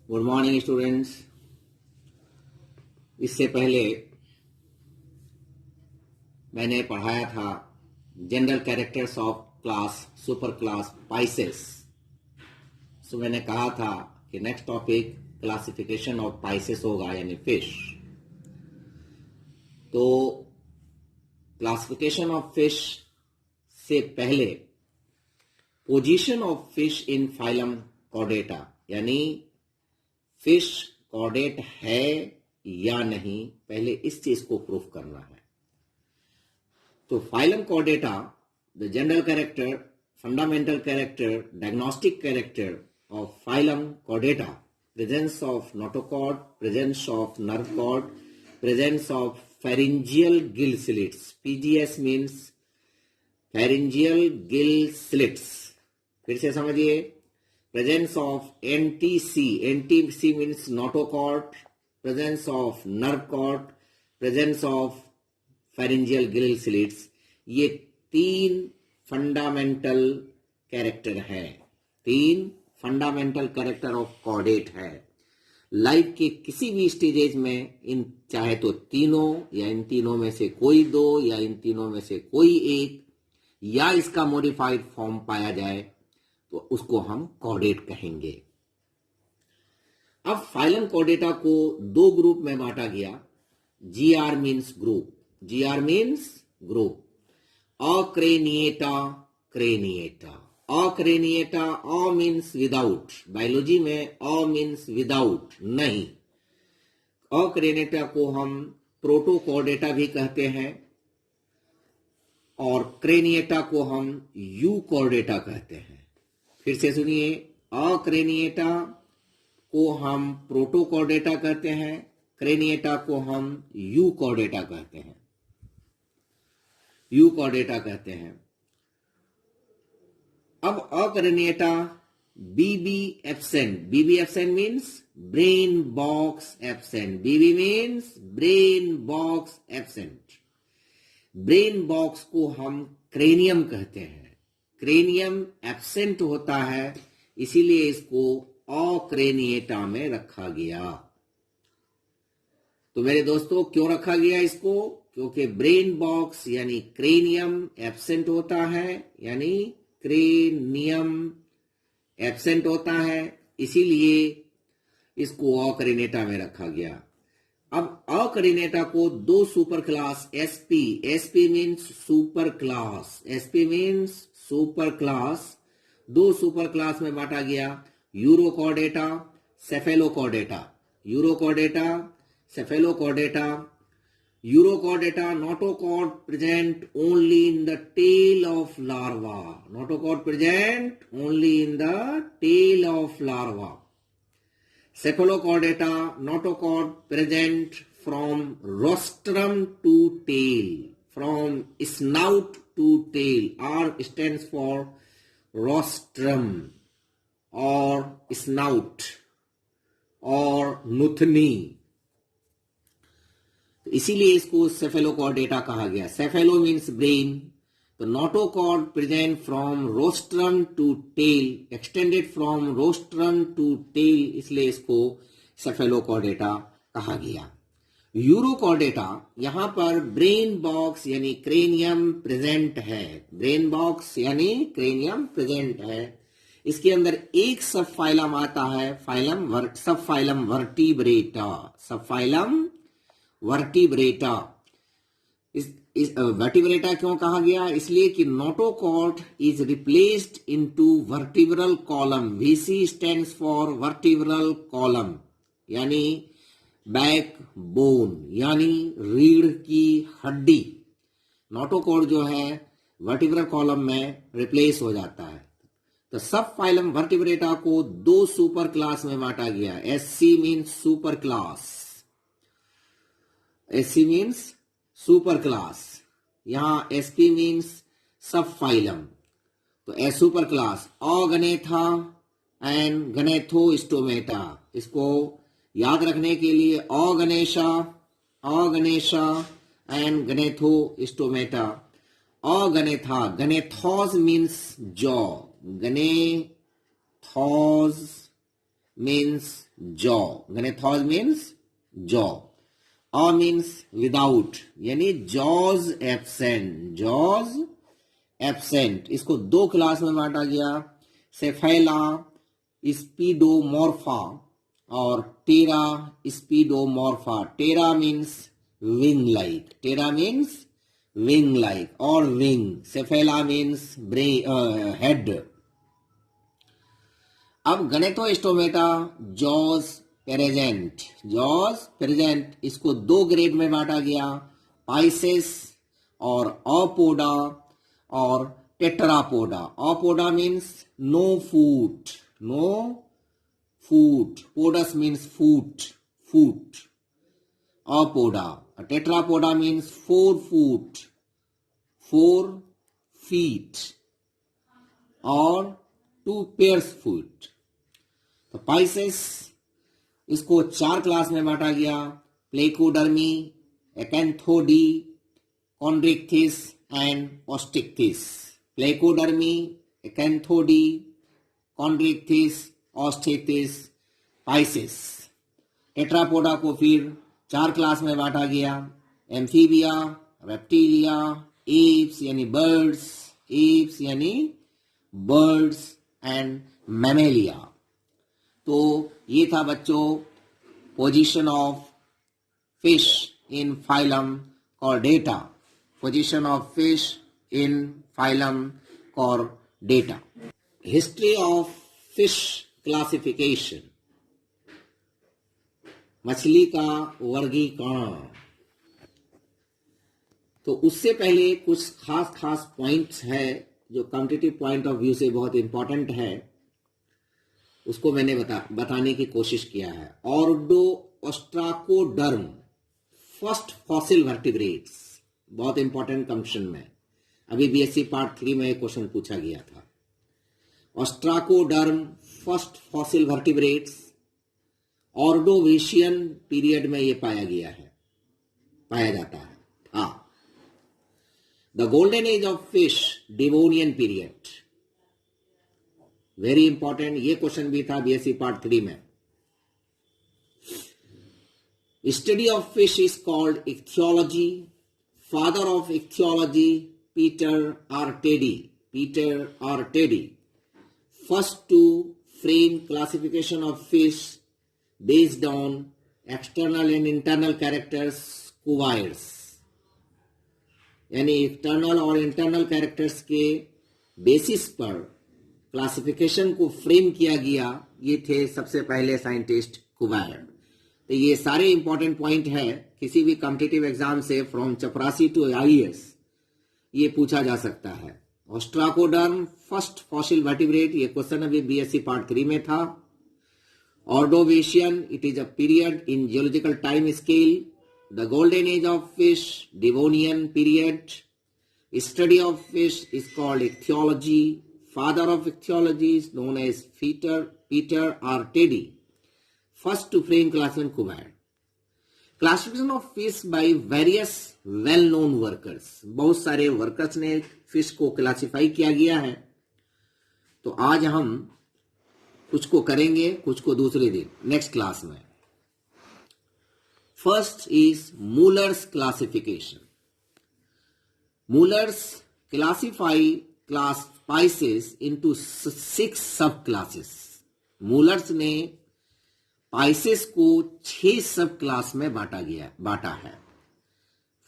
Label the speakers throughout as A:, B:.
A: Good morning students. इससे पहले मैंने पढ़ाया था general characters of class super class pisces. So मैंने कहा था कि next topic classification of pisces होगा, यानी फिश। तो क्लासिफिकेशन ऑफ फिश से पहले position of fish in phylum chordata, यानी फिश कॉर्डेट है या नहीं, पहले इस चीज को प्रूफ करना है। तो phylum chordata, the general character, fundamental character, diagnostic character of phylum chordata, presence of notochord, presence of nerve cord, presence of pharyngeal gill slits. PGS means pharyngeal gill slits. फिर से समझिए, presence of NTC. NTC means notochord, presence of nerve cord, presence of pharyngeal gill slits. ये तीन fundamental character है, तीन fundamental character of chordate है। Life के किसी भी स्टेजेज में इन चाहे तो तीनों या इन तीनों में से कोई दो या इन तीनों में से कोई एक या इसका मॉडिफाइड फॉर्म पाया जाए तो उसको हम कॉर्डेट कहेंगे। अब फाइलम कॉर्डेटा को दो ग्रुप में बांटा गया। GR means group, GR means group. Acraniata, craniata, acraniata, a means without, biology में अ मीन्स विदाउट, नहीं। अक्रेनिएटा को हम प्रोटोकॉर्डेटा भी कहते हैं और क्रेनिएटा को हम यूकॉर्डेटा कहते हैं। फिर से सुनिए, अक्रेनिएटा को हम प्रोटोकॉर्डेटा कहते हैं, क्रेनिएटा को हम यूकॉर्डेटा कहते हैं, यूकॉर्डेटा कहते हैं। अब acraniata BB absent, BB absent means brain box absent, BB means brain box absent. Brain box को हम क्रेनियम कहते हैं, क्रेनियम एब्सेंट होता है, इसीलिए इसको अक्रेनिएटा में रखा गया। तो मेरे दोस्तों, क्यों रखा गया इसको? क्योंकि ब्रेन बॉक्स यानी क्रेनियम एब्सेंट होता है, यानी क्रेनियम एब्सेंट होता है, इसीलिए इसको अक्रेनिएटा में रखा गया। अब अक्रेनिएटा को दो super class SP, SP means super class, SP means super class, दो सुपर क्लास में बांटा गया। Urochordata, Cephalochordata, urochordata, Cephalochordata. Urochordata, notochord present only in the tail of larva, notochord present only in the tail of larva. Cephalochordata, notochord present from rostrum to tail, from snout to tail. R stands for rostrum or snout or nuthni, इसीलिए इसको cephalochordata कहा गया। Cephalo means brain, तो notochord present from rostrum to tail, extended from rostrum to tail, इसलिए इसको cephalochordata कहा गया। Urochordata, यहां पर ब्रेन बॉक्स यानी क्रेनियम प्रेजेंट है, ब्रेन बॉक्स यानी क्रेनियम प्रेजेंट है। इसके अंदर एक सब फाइलम आता है, फाइलम सब फाइलम वर्टिब्रेटा, सब फाइलम वर्टिब्रेटा। इस वर्टिब्रेटा क्यों कहा गया? इसलिए कि notochord is replaced into vertebral column, VC stands for vertebral column, यानी बैक बोन, यानी रीढ़ की हड्डी। नोटोकॉर्ड जो है वर्टिब्रल कॉलम में रिप्लेस हो जाता है। तो सब फाइलम वर्टिब्रेटा को दो सुपर क्लास में बांटा गया। SC means super class, SC means super class, यहां एसपी मीन्स सब फाइलम। तो a super class agnatha and gnathostomata, इसको याद रखने के लिए agnatha, agnatha and gnathostomata. Agnatha, gnathos means jaw, gnathos means jaw, gnathos means jaw, or means without, यानी jaws absent, इसको दो क्लास में बांटा गया, सेफेला स्पीडोमॉर्फा और pteraspidomorpha. Ptera means wing like or wing. Cephala means brain, head. अब gnathostomata jaws present, इसको दो ग्रेड में बांटा गया, पाइसेस और ऑपोडा और टेट्रापोडा. ऑपोडा मीन्स नो फूट, पोडस मीन्स फूट, ऑपोडा. टेट्रापोडा मीन्स 4 feet और 2 pairs फुट. तो पाइसेस इसको 4 क्लास में बांटा गया, placodermi, acanthodii, chondrichthyes and osteichthyes. Placodermi, acanthodii, chondrichthyes, osteichthyes, pisces. Tetrapoda को फिर 4 क्लास में बांटा गया, एम्फीबिया, रेप्टिलिया, एप्स यानी बर्ड्स एंड मैमेलिया. तो ये था बच्चों position of fish in phylum chordata. History of fish classification, मछली का वर्गीकरण. तो उससे पहले कुछ खास पॉइंट्स है जो कॉम्पिटिटिव पॉइंट ऑफ व्यू से बहुत इंपॉर्टेंट है, उसको मैंने बताने की कोशिश किया है. ऑर्डो ओस्ट्राकोडर्म, फर्स्ट फॉसिल वर्टिब्रेट्स, बहुत इंपॉर्टेंट कंक्शन में अभी बीएससी पार्ट 3 में क्वेश्चन पूछा गया था. Ostracoderm first fossil vertebrates, Ordovician period में ये पाया जाता है. हाँ, the golden age of fish, Devonian period, very important. ये क्वेश्चन भी था बीएससी पार्ट 3 में. Study of fish is called ichthyology. Father of ichthyology Peter Artedi, first to frame classification of fish based on external and internal characters, Cuviers. यानी external और internal characters के basis पर classification को frame किया गया, ये थे सबसे पहले साइंटिस्ट कुवायर. तो ये सारे इंपॉर्टेंट पॉइंट है, किसी भी कॉम्पिटिटिव एग्जाम से फ्रॉम चपरासी टू आईएएस ये पूछा जा सकता है. ऑस्ट्राकोडर्म फर्स्ट फॉसिल वर्टिब्रेट, ये क्वेश्चन अभी बीएससी पार्ट 3 में था. Ordovician, it is a period in geological time scale. The golden age of fish, Devonian period. Study of fish is called ichthyology. Father of ichthyology is known as Peter R. Teddy. First to frame classification Cuvier. Classification of fish by various well-known workers. बहुत सारे workers ने fish को classify किया गया है. तो आज हम कुछ को करेंगे, कुछ को दूसरे दिन नेक्स्ट क्लास में. First is Muller's classification. Muller's classify class pisces into 6 sub classes. मूलर्स ने स्पाइसेस को 6 सब क्लास में बांटा है.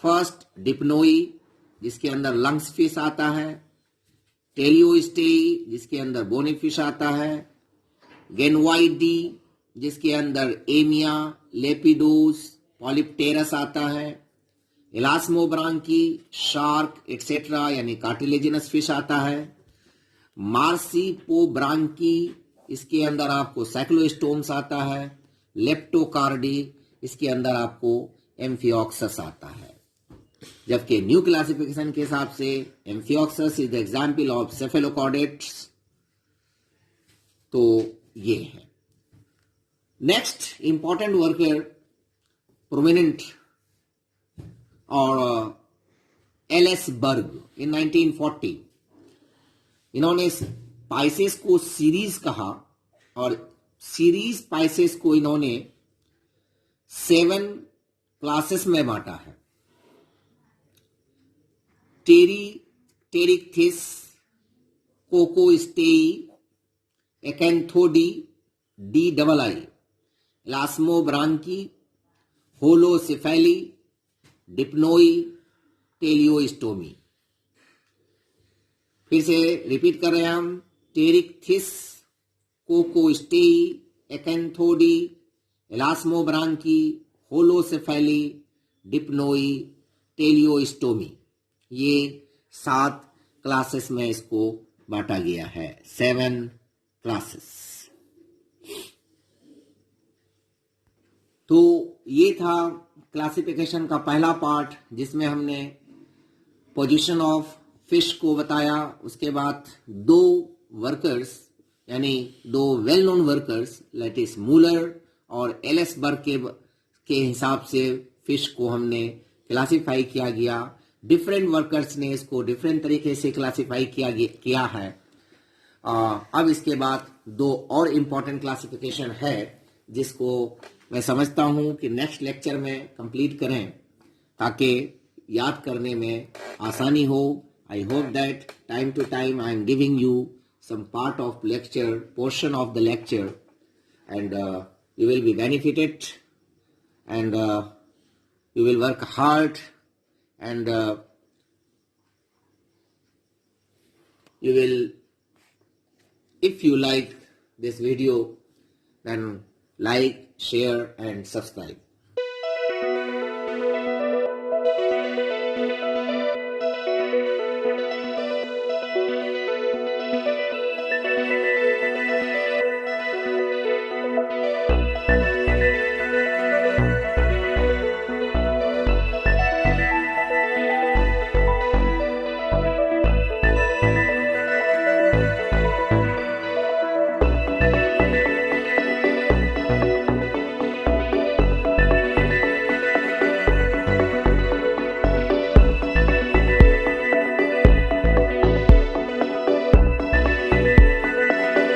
A: फर्स्ट डिप्नोई, जिसके अंदर लंग्स फिश आता है. टेलियोस्टेई, जिसके अंदर बोनी फिश आता है. गेनवाइडी, जिसके अंदर एमिया, लेपिडोस, पॉलिप्टेरस आता है. इलास्मोब्रांकी, शार्क एटसेट्रा यानी कार्टिलेजिनस फिश आता है. मार्सिपोब्रांकी, इसके अंदर आपको साइक्लोस्टोम्स आता है. लेप्टोकार्डी, इसके अंदर आपको एम्फियोक्सस आता है. जबकि न्यू क्लासिफिकेशन के हिसाब से amphioxus is the example of cephalochordates. तो ये है. नेक्स्ट इंपॉर्टेंट वर्कर प्रोमिनेंट और एलएस बर्ग इन 1940. इन्होंने स्पाइसेस को सीरीज कहा और सीरीज स्पाइसेस को इन्होंने 7 क्लासेस में बांटा है। टेरिकथिस, कोकोस्टेई, एकेंथोडी, DII, इलास्मोब्रांकी, होलोसेफेली, डिप्नोई, टेलियोस्टोमी। फिर से रिपीट कर रहे हैं हम, टेरिकथिस, कोकोस्टेई, एकेंथोडी, इलास्मोब्रांकी, होलोसेफेली, डिप्नोई, टेलियोस्टोमी। ये 7 क्लासेस में इसको बांटा गया है, 7 क्लासेस। तो ये था क्लासिफिकेशन का पहला पार्ट, जिसमें हमने पोजीशन ऑफ फिश को बताया। उसके बाद 2 वर्कर्स, यानी 2 वेल नोन वर्कर्स, लेटिस मूलर और एलएस बर्ग के हिसाब से फिश को हमने क्लासिफाई किया गया। डिफरेंट वर्कर्स ने इसको डिफरेंट तरीके से क्लासिफाई किया है। अब इसके बाद 2 और इम्पोर्टेंट क्लासिफिकेशन है, जिसको मैं समझता हूं कि नेक्स्ट लेक्चर में कंप्लीट करें, ताकि याद करने में आसानी हो। I hope that time to time I am giving you some part of lecture, portion of the lecture, and you will be benefited, and you will work hard, and you will, if you like this video, then like, share and subscribe.